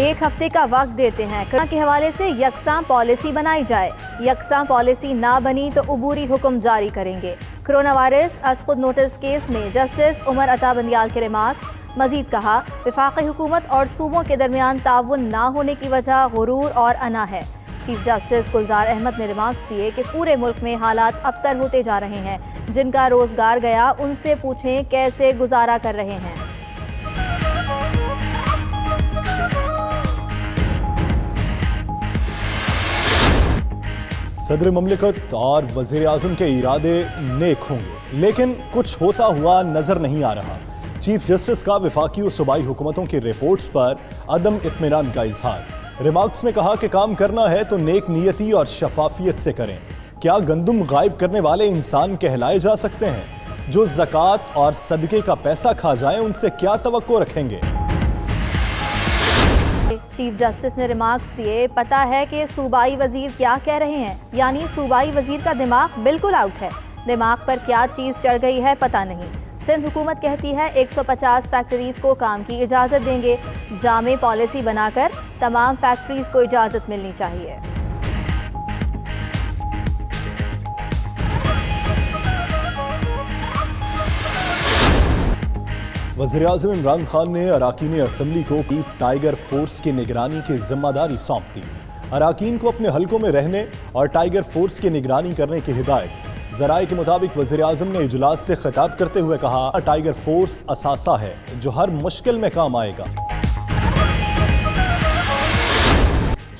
ایک ہفتے کا وقت دیتے ہیں کورونا کے حوالے سے یکساں پالیسی بنائی جائے، یکساں پالیسی نہ بنی تو عبوری حکم جاری کریں گے۔ کرونا وائرس از خود نوٹس کیس میں جسٹس عمر عطا بندیال کے ریمارکس۔ مزید کہا، وفاقی حکومت اور صوبوں کے درمیان تعاون نہ ہونے کی وجہ غرور اور انا ہے۔ چیف جسٹس گلزار احمد نے ریمارکس دیے کہ پورے ملک میں حالات ابتر ہوتے جا رہے ہیں، جن کا روزگار گیا ان سے پوچھیں کیسے گزارا کر رہے ہیں۔ صدر مملکت اور وزیر اعظم کے ارادے نیک ہوں گے، لیکن کچھ ہوتا ہوا نظر نہیں آ رہا۔ چیف جسٹس کا وفاقی و صوبائی حکومتوں کی رپورٹس پر عدم اطمینان کا اظہار۔ ریمارکس میں کہا کہ کام کرنا ہے تو نیک نیتی اور شفافیت سے کریں۔ کیا گندم غائب کرنے والے انسان کہلائے جا سکتے ہیں؟ جو زکوٰۃ اور صدقے کا پیسہ کھا جائیں ان سے کیا توقع رکھیں گے؟ چیف جسٹس نے ریمارکس دیے، پتہ ہے کہ صوبائی وزیر کیا کہہ رہے ہیں، یعنی صوبائی وزیر کا دماغ بالکل آؤٹ ہے۔ دماغ پر کیا چیز چڑھ گئی ہے پتہ نہیں۔ سندھ حکومت کہتی ہے 150 فیکٹریز کو کام کی اجازت دیں گے، جامع پالیسی بنا کر تمام فیکٹریز کو اجازت ملنی چاہیے۔ وزیراعظم عمران خان نے اراکین اسمبلی کو چیف ٹائیگر فورس کی نگرانی کی ذمہ داری سونپ دی۔ اراکین کو اپنے حلقوں میں رہنے اور ٹائیگر فورس کی نگرانی کرنے کی ہدایت۔ ذرائع کے مطابق وزیر اعظم نے اجلاس سے خطاب کرتے ہوئے کہا، ٹائیگر فورس اثاثہ ہے جو ہر مشکل میں کام آئے گا۔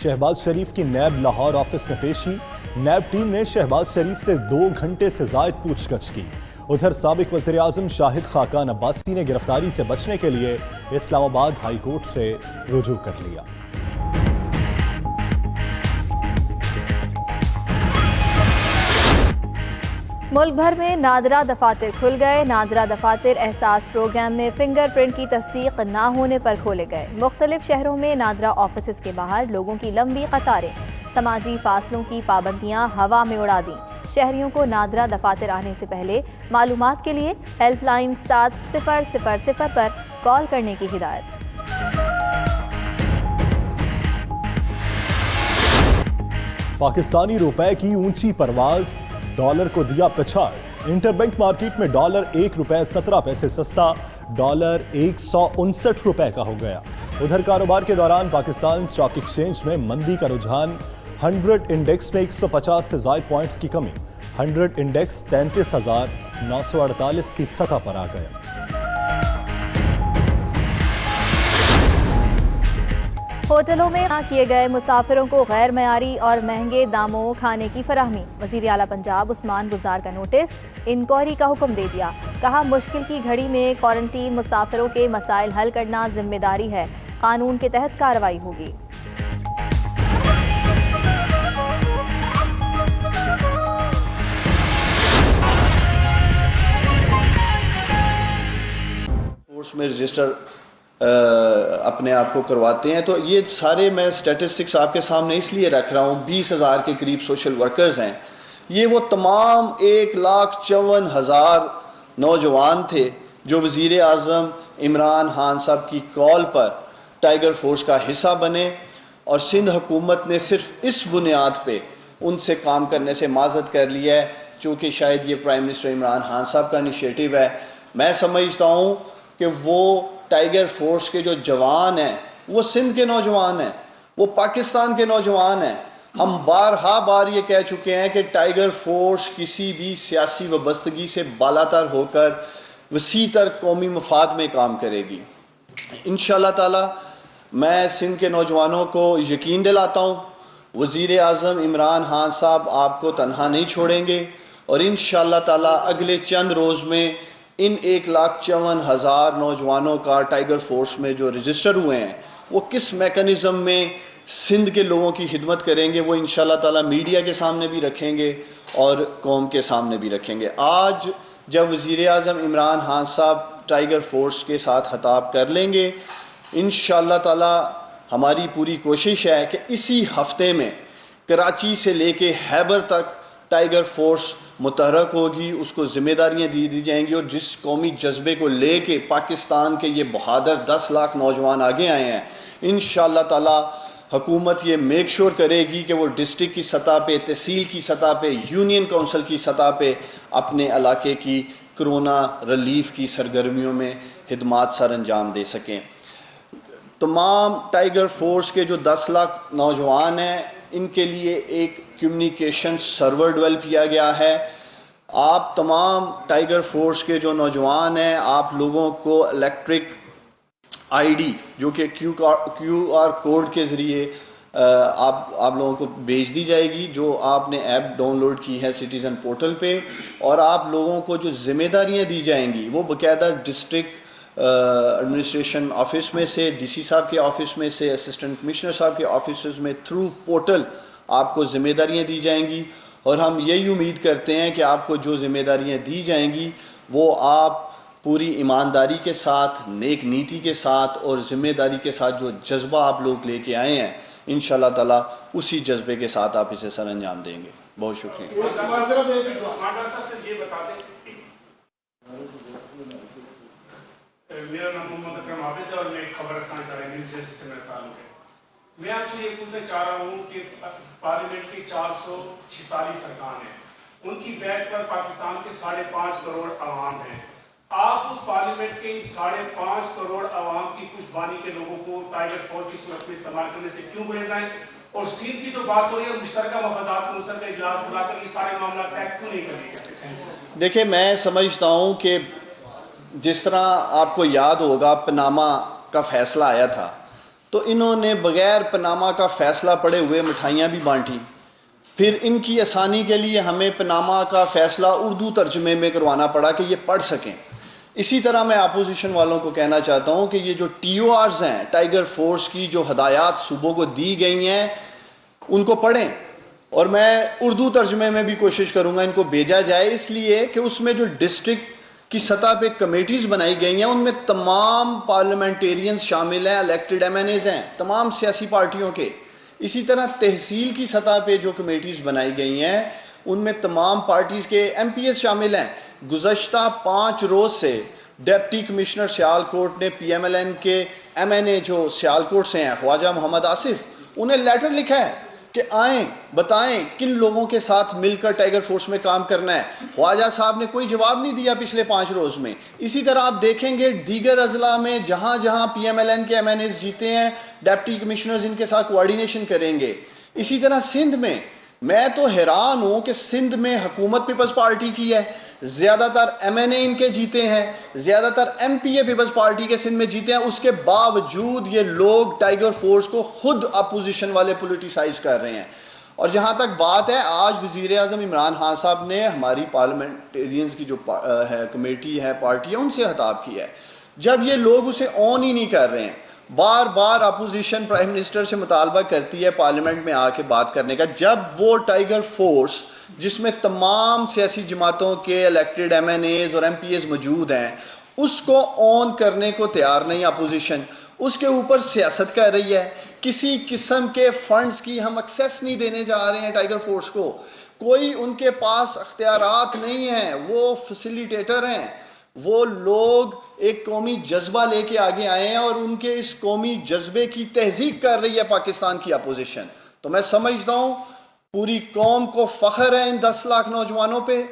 شہباز شریف کی نیب لاہور آفس میں پیشی۔ نیب ٹیم نے شہباز شریف سے 2 گھنٹے سے زائد پوچھ گچھ کی۔ ادھر سابق وزیر اعظم شاہد خاقان عباسی نے گرفتاری سے بچنے کے لیے اسلام آباد ہائی کورٹ سے رجوع کر لیا۔ ملک بھر میں نادرہ دفاتر کھل گئے۔ نادرہ دفاتر احساس پروگرام میں فنگر پرنٹ کی تصدیق نہ ہونے پر کھولے گئے۔ مختلف شہروں میں نادرہ آفیسز کے باہر لوگوں کی لمبی قطاریں۔ سماجی فاصلوں کی پابندیاں ہوا میں اڑا دیں۔ شہریوں کو نادرہ دفاتر آنے سے پہلے معلومات کے لیے ہیلپ لائن 7000 پر کال کرنے کی ہدایت۔ پاکستانی روپے کی اونچی پرواز، ڈالر کو دیا پچھاڑ۔ انٹر بینک مارکیٹ میں ڈالر 1 روپے 17 پیسے سستا، ڈالر 159 روپے کا ہو گیا۔ ادھر کاروبار کے دوران پاکستان اسٹاک ایکسچینج میں مندی کا رجحان۔ 100 انڈیکس میں 150 سے زائد پوائنٹس کی کمی۔ 100 انڈیکس 33,948 کی سطح پر آ گیا۔ ہوٹلوں میں کیے گئے مسافروں کو غیر معیاری اور مہنگے داموں کھانے کی فراہمی۔ وزیر اعلیٰ پنجاب عثمان گلزار کا نوٹس، انکوائری کا حکم دے دیا۔ کہا، مشکل کی گھڑی میں کوارنٹین مسافروں کے مسائل حل کرنا ذمہ داری ہے، قانون کے تحت کارروائی ہوگی۔ فورس میں رجسٹر اپنے آپ کو کرواتے ہیں، تو یہ سارے میں سٹیٹسٹکس آپ کے سامنے اس لیے رکھ رہا ہوں۔ 20,000 کے قریب سوشل ورکرز ہیں۔ یہ وہ تمام 1,54,000 نوجوان تھے جو وزیر اعظم عمران خان صاحب کی کال پر ٹائیگر فورس کا حصہ بنے، اور سندھ حکومت نے صرف اس بنیاد پہ ان سے کام کرنے سے معذرت کر لیا ہے، چونکہ شاید یہ پرائم منسٹر عمران خان صاحب کا انیشیٹو ہے۔ میں سمجھتا ہوں کہ وہ ٹائیگر فورس کے جو جوان ہیں وہ سندھ کے نوجوان ہیں، وہ پاکستان کے نوجوان ہیں۔ ہم بار یہ کہہ چکے ہیں کہ ٹائیگر فورس کسی بھی سیاسی وابستگی سے بالاتر ہو کر وسیع تر قومی مفاد میں کام کرے گی۔ انشاءاللہ تعالی میں سندھ کے نوجوانوں کو یقین دلاتا ہوں، وزیر اعظم عمران خان صاحب آپ کو تنہا نہیں چھوڑیں گے، اور انشاءاللہ تعالی اگلے چند روز میں ان 1,54,000 نوجوانوں کا ٹائیگر فورس میں جو رجسٹر ہوئے ہیں وہ کس میکانزم میں سندھ کے لوگوں کی خدمت کریں گے، وہ انشاءاللہ تعالی میڈیا کے سامنے بھی رکھیں گے اور قوم کے سامنے بھی رکھیں گے۔ آج جب وزیر اعظم عمران خان صاحب ٹائیگر فورس کے ساتھ خطاب کر لیں گے، انشاءاللہ تعالی ہماری پوری کوشش ہے کہ اسی ہفتے میں کراچی سے لے کے خیبر تک ٹائیگر فورس متحرک ہوگی، اس کو ذمہ داریاں دی جائیں گی، اور جس قومی جذبے کو لے کے پاکستان کے یہ بہادر 10 لاکھ نوجوان آگے آئے ہیں، انشاءاللہ تعالی حکومت یہ میک شور کرے گی کہ وہ ڈسٹرکٹ کی سطح پہ، تحصیل کی سطح پہ، یونین کونسل کی سطح پہ اپنے علاقے کی کرونا ریلیف کی سرگرمیوں میں خدمات سر انجام دے سکیں۔ تمام ٹائیگر فورس کے جو 10 لاکھ نوجوان ہیں ان کے لیے ایک کمیونیکیشن سرور ڈیولپ کیا گیا ہے۔ آپ تمام ٹائیگر فورس کے جو نوجوان ہیں، آپ لوگوں کو الیکٹرک آئی ڈی جو کہ کیو آر کوڈ کے ذریعے آپ لوگوں کو بھیج دی جائے گی، جو آپ نے ایپ ڈاؤن لوڈ کی ہے سٹیزن پورٹل پہ، اور آپ لوگوں کو جو ذمہ داریاں دی جائیں گی وہ باقاعدہ ڈسٹرکٹ ایڈمنسٹریشن آفس میں سے، ڈی سی صاحب کے آفس میں سے، اسسٹنٹ کمشنر صاحب کے آفسز میں تھرو پورٹل آپ کو ذمہ داریاں دی جائیں گی، اور ہم یہی امید کرتے ہیں کہ آپ کو جو ذمہ داریاں دی جائیں گی وہ آپ پوری ایمانداری کے ساتھ، نیک نیتی کے ساتھ اور ذمہ داری کے ساتھ جو جذبہ آپ لوگ لے کے آئے ہیں انشاءاللہ تعالیٰ اسی جذبے کے ساتھ آپ اسے سر انجام دیں گے۔ بہت شکریہ۔ میرا نام محمد اکرم عابد ہے اور میں ایک خبر رساں ادارے نیوز جیسے سے میرا تعلق ہے۔ میں آپ سے یہ پوچھنا چاہ رہا ہوں کہ پارلیمنٹ کے 446 ارکان ہیں، ان کی بیٹھ پر پاکستان کے 5.5 کروڑ عوام ہیں۔ آپ اس پارلیمنٹ کے 5.5 کروڑ عوام کی کچھ بانی کے لوگوں کو ٹائیگر فورس کی صورت میں استعمال کرنے سے کیوں گریز آئیں؟ اور سندھ کی جو بات ہو رہی ہے مشترکہ مفادات عنصر کا اجلاس بلا کر یہ سارے معاملات طے کیوں نہیں کر لیے جاتے؟ دیکھیں، میں سمجھتا ہوں کہ جس طرح آپ کو یاد ہوگا پناما کا فیصلہ آیا تھا تو انہوں نے بغیر پناما کا فیصلہ پڑے ہوئے مٹھائیاں بھی بانٹی، پھر ان کی آسانی کے لیے ہمیں پناما کا فیصلہ اردو ترجمے میں کروانا پڑا کہ یہ پڑھ سکیں۔ اسی طرح میں اپوزیشن والوں کو کہنا چاہتا ہوں کہ یہ جو ٹی او آرز ہیں ٹائیگر فورس کی، جو ہدایات صوبوں کو دی گئی ہیں ان کو پڑھیں، اور میں اردو ترجمے میں بھی کوشش کروں گا ان کو بھیجا جائے، اس لیے کہ اس میں جو ڈسٹرکٹ کی سطح پہ کمیٹیز بنائی گئی ہیں ان میں تمام پارلیمنٹیرینز شامل ہیں، الیکٹڈ ایم این ایز ہیں تمام سیاسی پارٹیوں کے۔ اسی طرح تحصیل کی سطح پہ جو کمیٹیز بنائی گئی ہیں ان میں تمام پارٹیز کے ایم پی ایز شامل ہیں۔ گزشتہ 5 روز سے ڈپٹی کمشنر سیالکوٹ نے پی ایم ایل این کے ایم این اے جو سیالکوٹ سے ہیں خواجہ محمد آصف، انہیں لیٹر لکھا ہے کہ آئیں بتائیں کن لوگوں کے ساتھ مل کر ٹائیگر فورس میں کام کرنا ہے۔ خواجہ صاحب نے کوئی جواب نہیں دیا پچھلے 5 روز میں۔ اسی طرح آپ دیکھیں گے دیگر اضلاع میں جہاں جہاں پی ایم ایل این کے ایم این ایز جیتے ہیں ڈپٹی کمشنرز ان کے ساتھ کوآرڈینیشن کریں گے۔ اسی طرح سندھ میں تو حیران ہوں کہ سندھ میں حکومت پیپلز پارٹی کی ہے، زیادہ تر ایم این اے ان کے جیتے ہیں، زیادہ تر ایم پی اے پیپلز پارٹی کے سندھ میں جیتے ہیں، اس کے باوجود یہ لوگ ٹائیگر فورس کو خود اپوزیشن والے پولیٹیسائز کر رہے ہیں۔ اور جہاں تک بات ہے، آج وزیر اعظم عمران خان صاحب نے ہماری پارلیمنٹیرینز کی جو ہے کمیٹی ہے، پارٹی ہے، ان سے خطاب کیا ہے۔ جب یہ لوگ اسے آن ہی نہیں کر رہے ہیں، بار بار اپوزیشن پرائم منسٹر سے مطالبہ کرتی ہے پارلیمنٹ میں آ کے بات کرنے کا، جب وہ ٹائیگر فورس جس میں تمام سیاسی جماعتوں کے الیکٹڈ ایم این ایز اور ایم پی ایز موجود ہیں اس کو آن کرنے کو تیار نہیں اپوزیشن، اس کے اوپر سیاست کر رہی ہے۔ کسی قسم کے فنڈز کی ہم ایکسیس نہیں دینے جا رہے ہیں ٹائیگر فورس کو، کوئی ان کے پاس اختیارات نہیں ہیں، وہ فیسیلیٹیٹر ہیں۔ وہ لوگ ایک قومی جذبہ لے کے آگے آئے ہیں اور ان کے اس قومی جذبے کی تہذیب کر رہی ہے پاکستان کی اپوزیشن۔ تو میں سمجھتا ہوں پوری قوم کو فخر ہے ان 10 لاکھ نوجوانوں پہ۔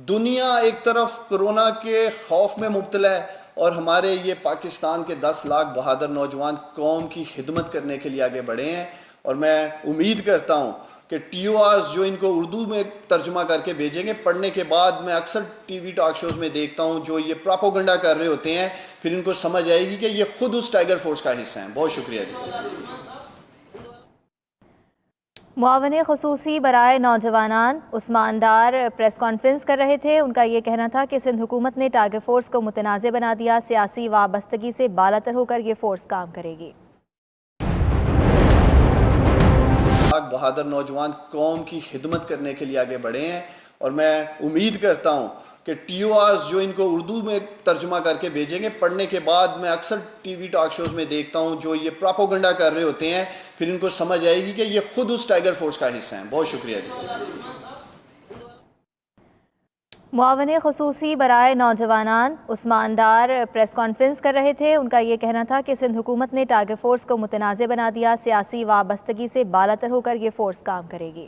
دنیا ایک طرف کرونا کے خوف میں مبتلا ہے اور ہمارے یہ پاکستان کے 10 لاکھ بہادر نوجوان قوم کی خدمت کرنے کے لیے آگے بڑھے ہیں، اور میں امید کرتا ہوں کہ ٹی او آرز جو ان کو اردو میں ترجمہ کر کے بھیجیں گے، پڑھنے کے بعد میں اکثر ٹی وی ٹاک شوز میں دیکھتا ہوں جو یہ پراپوگنڈا کر رہے ہوتے ہیں، پھر ان کو سمجھ آئے گی کہ یہ خود اس ٹائیگر فورس کا حصہ ہیں۔ بہت شکریہ جی۔ معاون خصوصی برائے نوجوانان عثمان ڈار پریس کانفرنس کر رہے تھے۔ ان کا یہ کہنا تھا کہ سندھ حکومت نے ٹائیگر فورس کو متنازع بنا دیا، سیاسی وابستگی سے بالاتر ہو کر یہ فورس کام کرے گی۔ بہادر نوجوان قوم کی خدمت کرنے کے لیے آگے بڑھے ہیں، اور میں امید کرتا ہوں کہ ٹی او آرز جو ان کو اردو میں ترجمہ کر کے بھیجیں گے، پڑھنے کے بعد میں اکثر ٹی وی ٹاک شوز میں دیکھتا ہوں جو یہ پراپوگنڈا کر رہے ہوتے ہیں، پھر ان کو سمجھ آئے گی کہ یہ خود اس ٹائیگر فورس کا حصہ ہیں۔ بہت شکریہ جی۔ معاون خصوصی برائے نوجوانان عثمان ڈار پریس کانفرنس کر رہے تھے. ان کا یہ کہنا تھا کہ سندھ حکومت نے ٹاسک فورس کو متنازع بنا دیا. سیاسی وابستگی سے بالاتر ہو کر یہ فورس کام کرے گی.